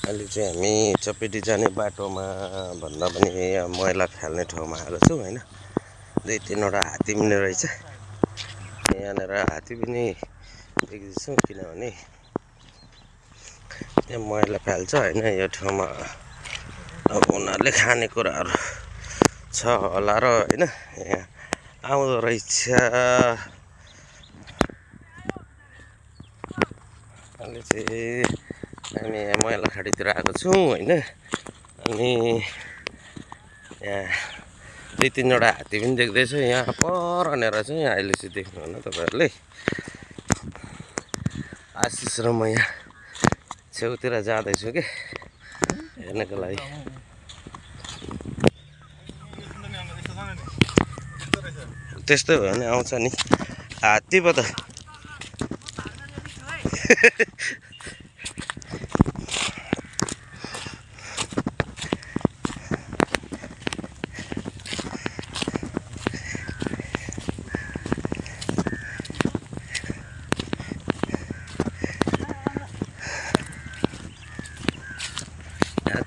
अहिले चाहिँ हामी चपेटी जाने बाटोमा भन्दा पनि यहाँ मैला फाल्ने ठाउँमा आएको छौँ होइन। दुई तीनवटा हात्ती पनि रहेछ यहाँनिर। हात्ती पनि देख्दैछौँ किनभने यहाँ मैला फाल्छ होइन। यो ठाउँमा अब उनीहरूले खानेकुराहरू छ होला र होइन। यहाँ आउँदो रहेछ। अहिले चाहिँ हामी यहाँ मैला खाडीतिर आएको छौँ होइन। अनि यहाँ दुई तीनवटा हात्ती पनि देख्दैछु यहाँ परनेर चाहिँ। यहाँ अहिले चाहिँ देख्नुहुन्न तपाईँहरूले। आशिष र म यहाँ छेउतिर जाँदैछु कि हेर्नको लागि। त्यस्तै भयो भने आउँछ नि हात्ती पो त।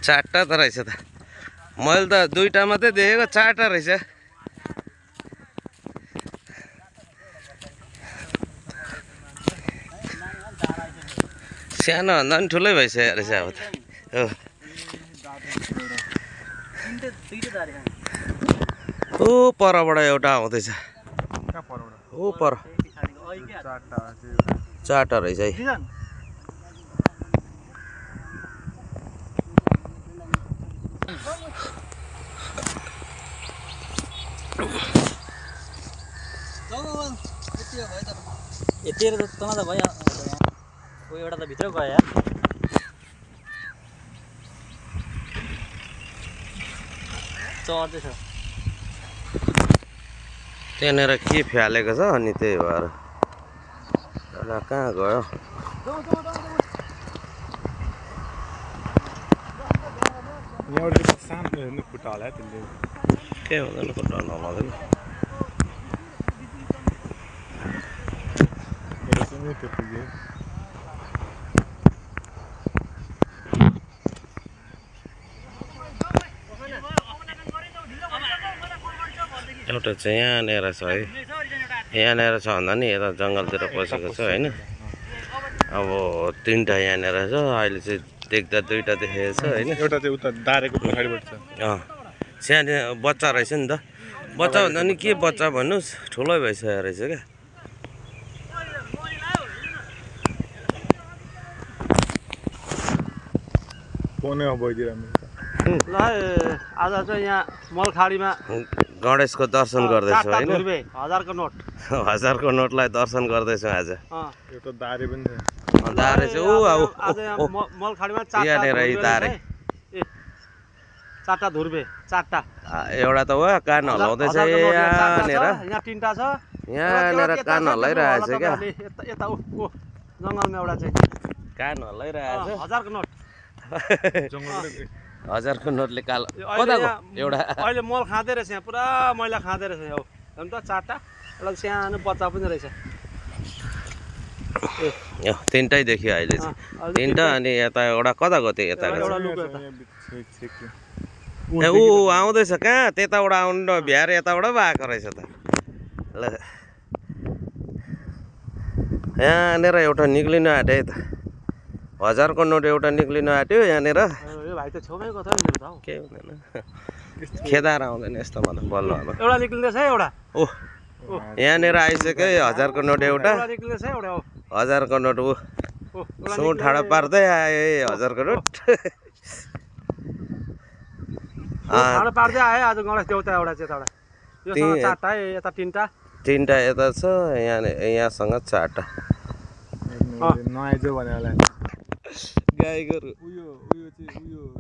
चारवटा त रहेछ त। मैले त दुईवटा मात्रै देखेको, चारवटा रहेछ। सानो भन्दा पनि ठुलै भइसक्यो रहेछ अब त। हो ओ परबाट एउटा आउँदैछ। ओ पर चारवटा रहेछ है। यतिखेर त तल त भयो। एउटा त भित्र गयो यार। चढ्दैछ त्यहाँनिर के फ्यालेको छ अनि त्यही भएर कहाँ गयो। के हुँदैन खुट्टा नलाउँदैन। एउटा चाहिँ यहाँनिर छ है। यहाँनिर छ भन्दा नि यता जङ्गलतिर पसेको छ होइन। अब तीनवटा यहाँनिर छ। अहिले चाहिँ देख्दा दुईवटा देखेको छ होइन। एउटा चाहिँ उता दारेको पछाडिबाट छ। सानो बच्चा रहेछ नि त। बच्चा भन्दा नि के बच्चा भन्नुहोस्, ठुलै भइसकेको रहेछ क्या। ल आज चाहिँ यहाँ मलखाडीमा गणेशको दर्शन गर्दैछु होइन। 1000को नोट 1000को नोटलाई दर्शन गर्दैछु आज। एउटा दारे पनि छ। दारे चाहिँ आज यहाँ मलखाडीमा यहाँनिर दारे चारवटा धुर्बे। चारवटा एउटा त हो कान हल्लाउँदैछ यहाँनिर। यहाँ तीनवटा छ। यहाँनिर कान हल्लाइरहेछ क्या। यता जङ्गलमा एउटा चाहिँ कान हल्लाइरहेछ। 1000को नोट 1000को नोटले कालो कताको एउटा अहिले मल खाँदै रहेछ। यहाँ पुरा मैला खाँदै रहेछ। हो हेर्नु त चारवटा। एउटा सानो बच्चा पनि रहेछ। तीनटै देखियो अहिले चाहिँ। तीनटा अनि यता एउटा कताको त्यो यताको ए ऊ आउँदैछ कहाँ त्यताबाट आउनु भ्याएर यताबाट पो आएको रहेछ त। ल यहाँनिर एउटा निक्लिनु आँट्यो त। 1000को नोट एउटा निक्लिनु आँट्यो यहाँनिर। के हुँदैन खेदाएर आउँदैन यस्तोमा त बल्ल एउटा निक्लिँदैछ है। एउटा ओह यहाँनिर आइसक्यो 1000को नोट एउटा। 1000को नोट ऊ सुँ ठाडो पार्दै आयो 1000को नोट। ठाडो पार्दै आयो आज गणेश देउता एउटा चाहिँ यताबाट। योसँग चारवटा है, यता तीनवटा। तीनवटा यता छ यहाँसँग चारवटा। नआइज भने होला गाई गोरु उयो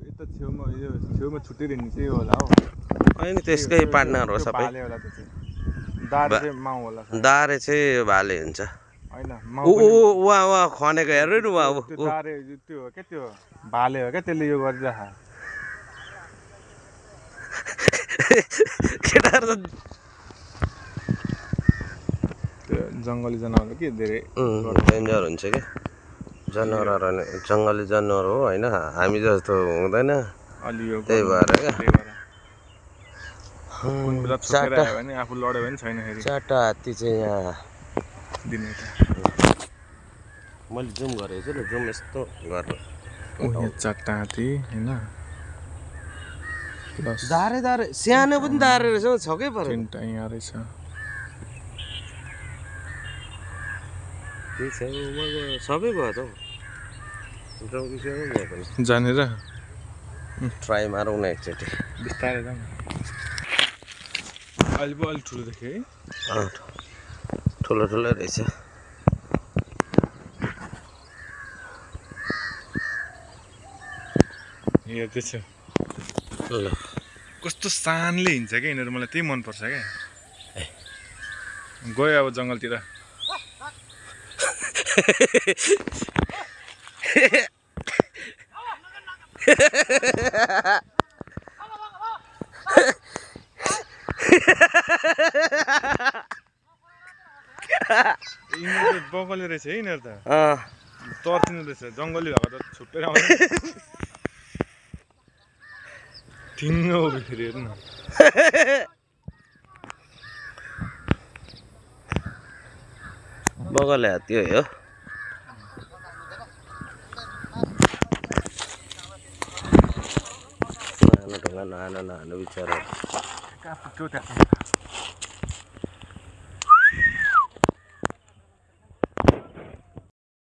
यता छेउमा छुट्टिरहने चाहिँ होला हो। होइन त्यसकै पार्टनर हो सबै। दारे चाहिँ माउ होला। दारे चाहिँ भाले हुन्छ होइन उहाँ खनेको हेर्नु नि उहाँ दारे त्यो हो क्या। त्यो भाले हो क्या। त्यसले यो गरिरह केटाहरू त त्यो जङ्गली जनावर के धेरै डेन्जर हुन्छ क्या। जनावरहरू नि जङ्गली जनावर हो होइन हामी जस्तो हुँदैन अलि यो त्यही भएर क्या त्यही भएर कुन बेला छुटेर आयो भने आफू लड्यो भने छैन फेरि चारवटा हात्ती चाहिँ यहाँ दिने त मैले जुम गरेको छु ल जुम यस्तो गर्नु यहाँ 4टा हात्ती होइन प्लस दारे दारे सानो पनि दारे रहेछ हौ छक्कै पऱ्यो 3टा यहाँ रहेछ त्यही छ उहाँको सबै भयो त हौ जङ्गी सेमै भयो पनि जानेर ट्राई मारौँ न एकचोटि बिस्तारै जाउँ अहिले पो अलिक ठुलो देखेँ है ठुलो ठुलो रहेछ हेर्दैछ ल कस्तो शानले हिँड्छ क्या यिनीहरू मलाई त्यही मनपर्छ क्या गयो अब जङ्गलतिर यिनीहरू बगले रहेछ है यिनीहरू त तर्सिनु रहेछ जङ्गली भएको त छुट्टै आउँछ ठिङ्ग हो फेरि हेर्नु न बगले हात्ती हो यो नानो ढुङ्गा नानो नानो बिचरा कहाँ पुग्यो त्यहाँ